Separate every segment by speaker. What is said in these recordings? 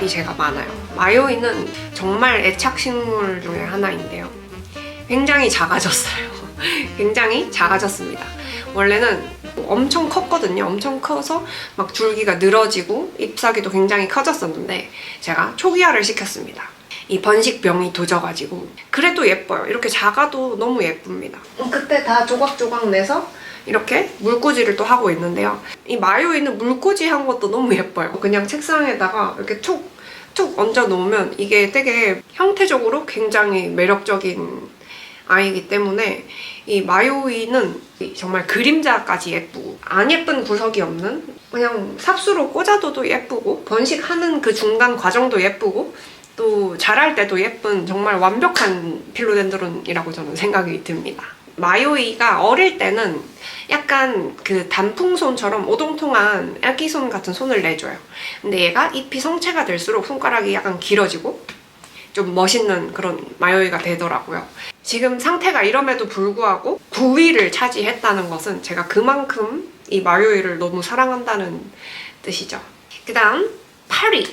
Speaker 1: 잎이 제가 많아요. 마요이는 정말 애착식물 중에 하나인데요. 굉장히 작아졌어요. 굉장히 작아졌습니다. 원래는 엄청 컸거든요. 엄청 커서 막 줄기가 늘어지고 잎사귀도 굉장히 커졌었는데 제가 초기화를 시켰습니다. 이 번식병이 도져가지고. 그래도 예뻐요. 이렇게 작아도 너무 예쁩니다. 그때 다 조각조각 내서 이렇게 물꽂이를 또 하고 있는데요. 이 마요이는 물꽂이 한 것도 너무 예뻐요. 그냥 책상에다가 이렇게 툭 얹어 놓으면 이게 되게 형태적으로 굉장히 매력적인 아이기 때문에 이 마요이는 정말 그림자까지 예쁘고 안 예쁜 구석이 없는, 그냥 삽수로 꽂아둬도 예쁘고 번식하는 그 중간 과정도 예쁘고 또 자랄 때도 예쁜 정말 완벽한 필로덴드론이라고 저는 생각이 듭니다. 마요이가 어릴 때는 약간 그 단풍손처럼 오동통한 애기손 같은 손을 내줘요. 근데 얘가 잎이 성체가 될수록 손가락이 약간 길어지고 좀 멋있는 그런 마요이가 되더라고요. 지금 상태가 이럼에도 불구하고 9위를 차지했다는 것은 제가 그만큼 이 마요이를 너무 사랑한다는 뜻이죠. 그 다음 8위.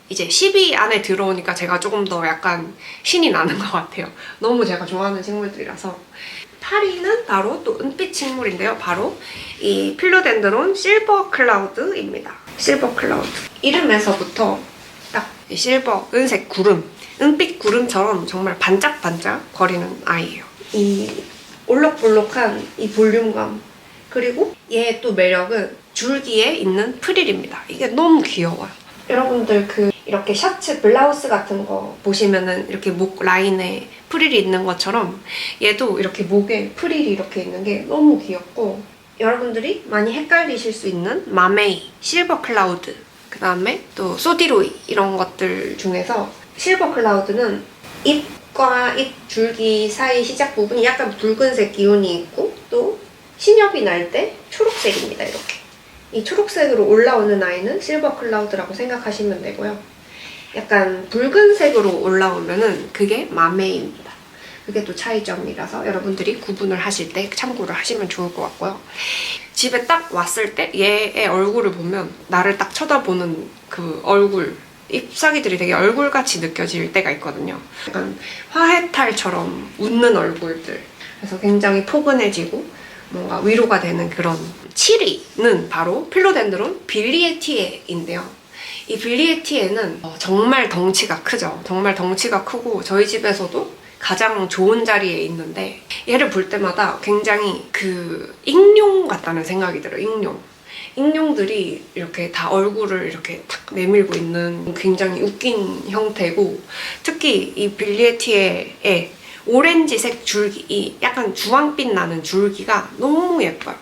Speaker 1: 이제 10위 안에 들어오니까 제가 조금 더 약간 신이 나는 것 같아요. 너무 제가 좋아하는 식물들이라서. 8위는 바로 또 은빛 식물인데요. 바로 이 필로덴드론 실버 클라우드입니다. 실버 클라우드. 이름에서부터 딱 이 실버, 은색 구름, 은빛 구름처럼 정말 반짝반짝 거리는 아이예요. 이 올록볼록한 이 볼륨감, 그리고 얘의 또 매력은 줄기에 있는 프릴입니다. 이게 너무 귀여워요. 여러분들 이렇게 셔츠, 블라우스 같은 거 보시면은 이렇게 목 라인에 프릴이 있는 것처럼 얘도 이렇게 목에 프릴이 이렇게 있는 게 너무 귀엽고, 여러분들이 많이 헷갈리실 수 있는 마메이, 실버 클라우드, 그 다음에 또 소디로이 이런 것들 중에서 실버 클라우드는 잎과 잎 줄기 사이 시작 부분이 약간 붉은색 기운이 있고 또 신엽이 날 때 초록색입니다. 이렇게. 이 초록색으로 올라오는 아이는 실버 클라우드라고 생각하시면 되고요. 약간 붉은색으로 올라오면은 그게 마메이입니다. 그게 또 차이점이라서 여러분들이 구분을 하실 때 참고를 하시면 좋을 것 같고요. 집에 딱 왔을 때 얘의 얼굴을 보면 나를 딱 쳐다보는 그 얼굴, 잎사귀들이 되게 얼굴같이 느껴질 때가 있거든요. 약간 화해탈처럼 웃는 얼굴들. 그래서 굉장히 포근해지고 뭔가 위로가 되는 그런. 7위는 바로 필로덴드론 빌리에티에인데요. 이 빌리에티에는 정말 덩치가 크죠. 정말 덩치가 크고 저희 집에서도 가장 좋은 자리에 있는데 얘를 볼 때마다 굉장히 그 익룡 같다는 생각이 들어요. 익룡들이 이렇게 다 얼굴을 이렇게 탁 내밀고 있는 굉장히 웃긴 형태고, 특히 이 빌리에티에의 오렌지색 줄기, 이 약간 주황빛 나는 줄기가 너무 예뻐요.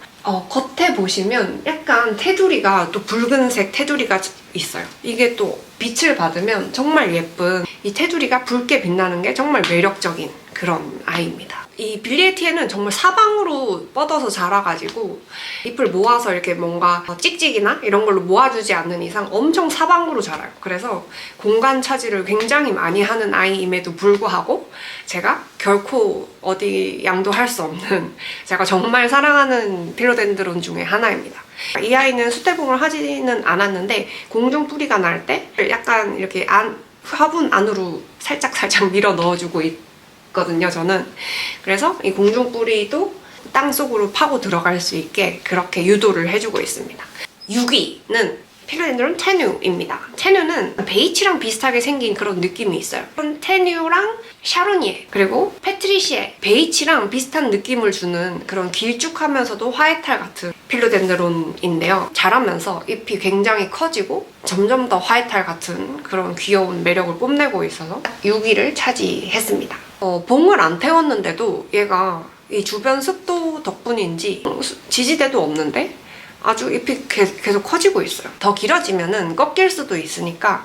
Speaker 1: 겉에 보시면 약간 테두리가 또 붉은색 테두리가 있어요. 이게 또 빛을 받으면 정말 예쁜, 이 테두리가 붉게 빛나는 게 정말 매력적인 그런 아이입니다. 이 빌리에티에는 정말 사방으로 뻗어서 자라가지고 잎을 모아서 이렇게 뭔가 찍찍이나 이런 걸로 모아주지 않는 이상 엄청 사방으로 자라요. 그래서 공간 차지를 굉장히 많이 하는 아이임에도 불구하고 제가 결코 어디 양도할 수 없는, 제가 정말 사랑하는 필로덴드론 중에 하나입니다. 이 아이는 수태봉을 하지는 않았는데 공중 뿌리가 날 때 약간 이렇게 화분 안으로 살짝 밀어 넣어주고 있거든요, 저는. 그래서 이 공중 뿌리도 땅속으로 파고 들어갈 수 있게 그렇게 유도를 해주고 있습니다. 6위는 필로덴드론 테뉴입니다. 테뉴는 베이치랑 비슷하게 생긴 그런 느낌이 있어요. 테뉴랑 샤로니에, 그리고 페트리시에, 베이치랑 비슷한 느낌을 주는 그런 길쭉하면서도 화해탈 같은 필로덴드론인데요. 자라면서 잎이 굉장히 커지고 점점 더 화해탈 같은 그런 귀여운 매력을 뽐내고 있어서 6위를 차지했습니다. 봉을 안 태웠는데도 얘가 이 주변 습도 덕분인지 지지대도 없는데 아주 잎이 계속 커지고 있어요. 더 길어지면은 꺾일 수도 있으니까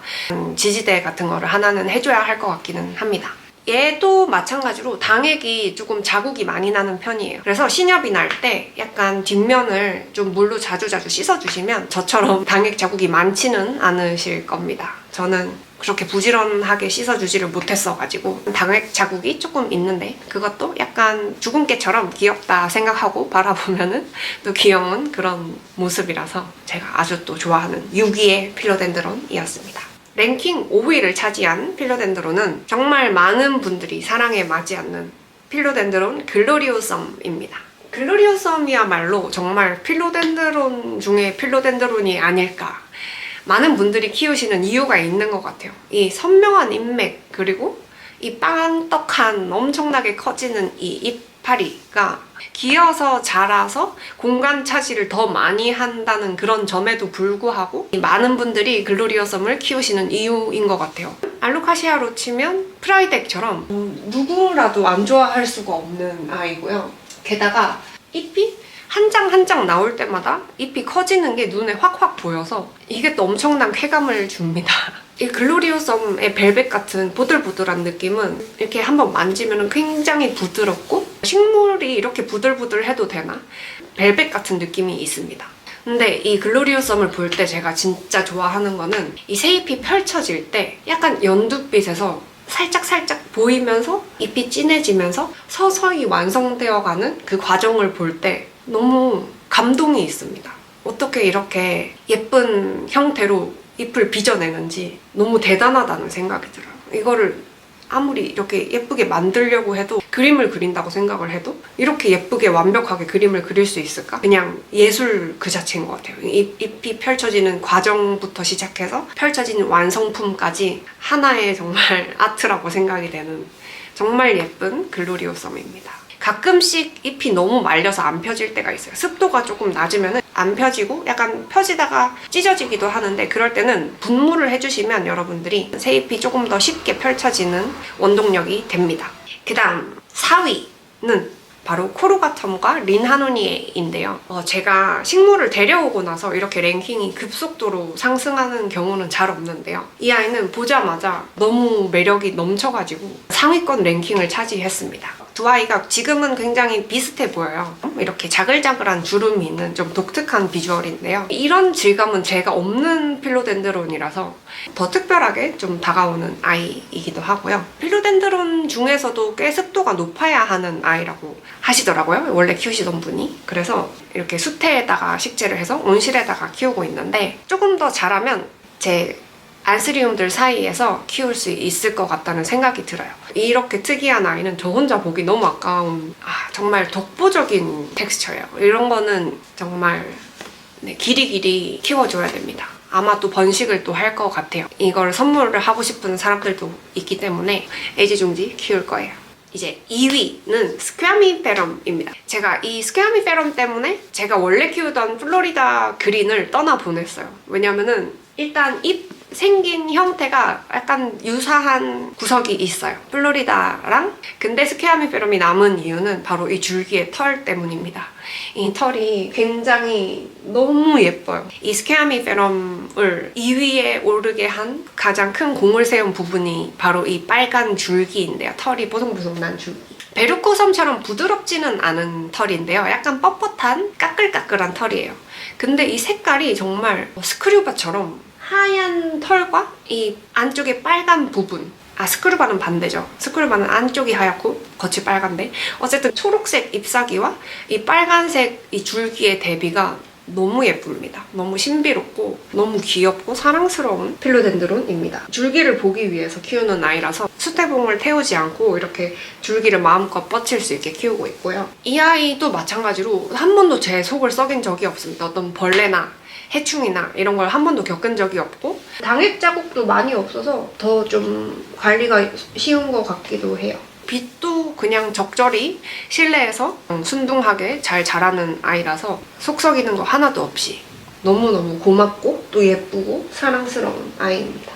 Speaker 1: 지지대 같은 거를 하나는 해줘야 할 것 같기는 합니다. 얘도 마찬가지로 당액이 조금 자국이 많이 나는 편이에요. 그래서 신엽이 날 때 약간 뒷면을 좀 물로 자주 씻어주시면 저처럼 당액 자국이 많지는 않으실 겁니다. 저는 그렇게 부지런하게 씻어주지를 못했어가지고 당액 자국이 조금 있는데 그것도 약간 죽은 깨처럼 귀엽다 생각하고 바라보면은 또 귀여운 그런 모습이라서 제가 아주 또 좋아하는 6위의 필로덴드론이었습니다. 랭킹 5위를 차지한 필로덴드론은 정말 많은 분들이 사랑에 맞지 않는 필로덴드론 글로리오썸입니다. 글로리오썸이야말로 정말 필로덴드론 중에 필로덴드론이 아닐까. 많은 분들이 키우시는 이유가 있는 것 같아요. 이 선명한 잎맥, 그리고 이 빵떡한 엄청나게 커지는 이 이파리가 기어서 자라서 공간 차지를 더 많이 한다는 그런 점에도 불구하고 많은 분들이 글로리오썸을 키우시는 이유인 것 같아요. 알로카시아로 치면 프라이덱처럼 누구라도 안 좋아할 수가 없는 아이고요. 게다가 잎이 한 장 한 장 나올 때마다 잎이 커지는 게 눈에 확확 보여서 이게 또 엄청난 쾌감을 줍니다. 이 글로리오썸의 벨벳 같은 보들보들한 느낌은 이렇게 한번 만지면 굉장히 부드럽고 식물이 이렇게 부들부들해도 되나? 벨벳 같은 느낌이 있습니다. 근데 이 글로리오썸을 볼 때 제가 진짜 좋아하는 거는 이 새잎이 펼쳐질 때 약간 연두빛에서 살짝 보이면서 잎이 진해지면서 서서히 완성되어가는 그 과정을 볼 때 너무 감동이 있습니다. 어떻게 이렇게 예쁜 형태로 잎을 빚어내는지 너무 대단하다는 생각이 들어요. 이거를 아무리 이렇게 예쁘게 만들려고 해도, 그림을 그린다고 생각을 해도 이렇게 예쁘게 완벽하게 그림을 그릴 수 있을까? 그냥 예술 그 자체인 것 같아요. 잎이 펼쳐지는 과정부터 시작해서 펼쳐지는 완성품까지 하나의 정말 아트라고 생각이 되는 정말 예쁜 글로리오썸입니다. 가끔씩 잎이 너무 말려서 안 펴질 때가 있어요. 습도가 조금 낮으면 안 펴지고 약간 펴지다가 찢어지기도 하는데, 그럴 때는 분무를 해주시면 여러분들이 새잎이 조금 더 쉽게 펼쳐지는 원동력이 됩니다. 그 다음 4위는 바로 코르가텀과 린하노니에인데요. 제가 식물을 데려오고 나서 이렇게 랭킹이 급속도로 상승하는 경우는 잘 없는데요. 이 아이는 보자마자 너무 매력이 넘쳐가지고 상위권 랭킹을 차지했습니다. 두 아이가 지금은 굉장히 비슷해 보여요. 이렇게 자글자글한 주름이 있는 좀 독특한 비주얼인데요. 이런 질감은 제가 없는 필로덴드론이라서 더 특별하게 좀 다가오는 아이이기도 하고요. 필로덴드론 중에서도 꽤 습도가 높아야 하는 아이라고 하시더라고요. 원래 키우시던 분이. 그래서 이렇게 수태에다가 식재를 해서 온실에다가 키우고 있는데, 조금 더 자라면 제 안스리움들 사이에서 키울 수 있을 것 같다는 생각이 들어요. 이렇게 특이한 아이는 저 혼자 보기 너무 아까운, 정말 독보적인 텍스처예요. 이런 거는 정말 길이 키워줘야 됩니다. 아마 또 번식을 또 할 것 같아요. 이걸 선물을 하고 싶은 사람들도 있기 때문에 애지중지 키울 거예요. 이제 2위는 스퀘아미페럼입니다. 제가 이 스퀘아미페럼 때문에 제가 원래 키우던 플로리다 그린을 떠나보냈어요. 왜냐면은 일단 잎 생긴 형태가 약간 유사한 구석이 있어요. 플로리다랑. 근데 스퀘아미페럼이 남은 이유는 바로 이 줄기의 털 때문입니다. 이 털이 굉장히 너무 예뻐요. 이 스퀘아미페럼을 2위에 오르게 한 가장 큰 공을 세운 부분이 바로 이 빨간 줄기인데요. 털이 보송보송난 줄기. 베르코섬처럼 부드럽지는 않은 털인데요. 약간 뻣뻣한 까끌까끌한 털이에요. 근데 이 색깔이 정말 스크류바처럼 하얀 털과 이 안쪽에 빨간 부분, 스크류바는 반대죠. 스크류바는 안쪽이 하얗고 겉이 빨간데, 어쨌든 초록색 잎사귀와 이 빨간색 이 줄기의 대비가 너무 예쁩니다. 너무 신비롭고 너무 귀엽고 사랑스러운 필로덴드론입니다. 줄기를 보기 위해서 키우는 아이라서 수태봉을 태우지 않고 이렇게 줄기를 마음껏 뻗칠 수 있게 키우고 있고요. 이 아이도 마찬가지로 한 번도 제 속을 썩인 적이 없습니다. 어떤 벌레나 해충이나 이런 걸 한 번도 겪은 적이 없고, 당액 자국도 많이 없어서 더 좀 관리가 쉬운 것 같기도 해요. 빛도 그냥 적절히 실내에서 순둥하게 잘 자라는 아이라서 속 썩이는 거 하나도 없이 너무너무 고맙고 또 예쁘고 사랑스러운 아이입니다.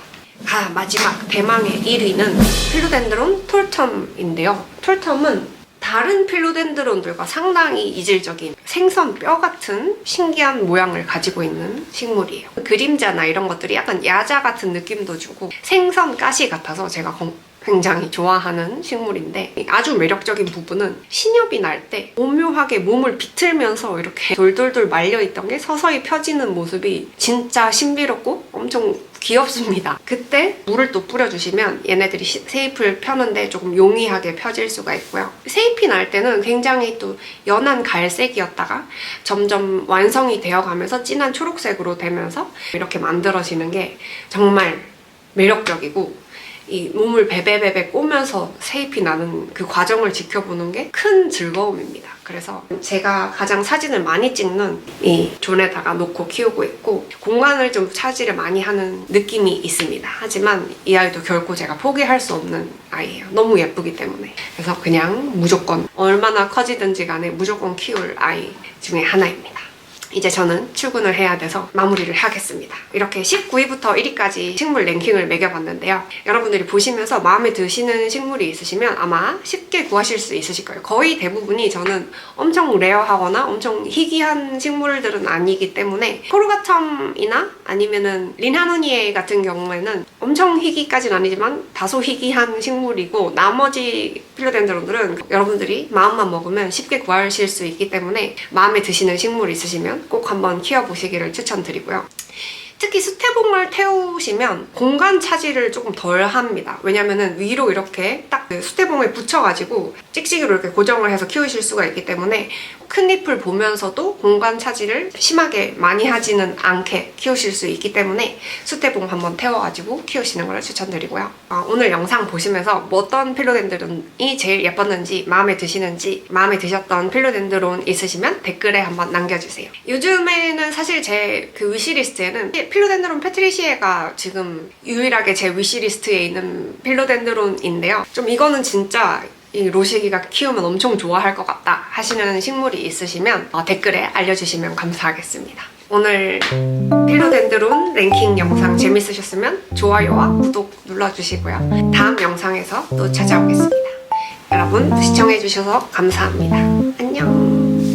Speaker 1: 마지막 대망의 1위는 필로덴드론 톨텀인데요. 톨텀은 다른 필로덴드론들과 상당히 이질적인 생선 뼈 같은 신기한 모양을 가지고 있는 식물이에요. 그림자나 이런 것들이 약간 야자 같은 느낌도 주고 생선 가시 같아서 제가 굉장히 좋아하는 식물인데, 아주 매력적인 부분은 신엽이 날 때 오묘하게 몸을 비틀면서 이렇게 돌돌돌 말려있던 게 서서히 펴지는 모습이 진짜 신비롭고 엄청 귀엽습니다. 그때 물을 또 뿌려주시면 얘네들이 새잎을 펴는데 조금 용이하게 펴질 수가 있고요. 새잎이 날 때는 굉장히 또 연한 갈색이었다가 점점 완성이 되어가면서 진한 초록색으로 되면서 이렇게 만들어지는 게 정말 매력적이고 이 몸을 베베베베 꼬면서 세잎이 나는 그 과정을 지켜보는 게 큰 즐거움입니다. 그래서 제가 가장 사진을 많이 찍는 이 존에다가 놓고 키우고 있고 공간을 좀 차지를 많이 하는 느낌이 있습니다. 하지만 이 아이도 결코 제가 포기할 수 없는 아이예요. 너무 예쁘기 때문에. 그래서 그냥 무조건 얼마나 커지든지 간에 무조건 키울 아이 중에 하나입니다. 이제 저는 출근을 해야 돼서 마무리를 하겠습니다. 이렇게 19위부터 1위까지 식물 랭킹을 매겨봤는데요. 여러분들이 보시면서 마음에 드시는 식물이 있으시면 아마 쉽게 구하실 수 있으실 거예요. 거의 대부분이 저는 엄청 레어하거나 엄청 희귀한 식물들은 아니기 때문에 코르가텀이나 아니면은 린하누니에 같은 경우에는 엄청 희귀까지는 아니지만 다소 희귀한 식물이고 나머지 필로덴드론들은 여러분들이 마음만 먹으면 쉽게 구하실 수 있기 때문에 마음에 드시는 식물 있으시면 꼭 한번 키워보시기를 추천드리고요. 특히 수태봉을 태우시면 공간 차지를 조금 덜 합니다. 왜냐면은 위로 이렇게 딱 수태봉에 붙여가지고 찍찍이로 이렇게 고정을 해서 키우실 수가 있기 때문에 큰 잎을 보면서도 공간 차지를 심하게 많이 하지는 않게 키우실 수 있기 때문에 수태봉 한번 태워가지고 키우시는 걸 추천드리고요. 오늘 영상 보시면서 어떤 필로덴드론이 제일 예뻤는지 마음에 드시는지 마음에 드셨던 필로덴드론 있으시면 댓글에 한번 남겨주세요. 요즘에는 사실 제 그 위시리스트에는 필로덴드론 페트리시에가 지금 유일하게 제 위시리스트에 있는 필로덴드론인데요. 좀 이거는 진짜 이 로시기가 키우면 엄청 좋아할 것 같다 하시는 식물이 있으시면 댓글에 알려주시면 감사하겠습니다. 오늘 필로덴드론 랭킹 영상 재밌으셨으면 좋아요와 구독 눌러주시고요. 다음 영상에서 또 찾아오겠습니다. 여러분 시청해주셔서 감사합니다. 안녕.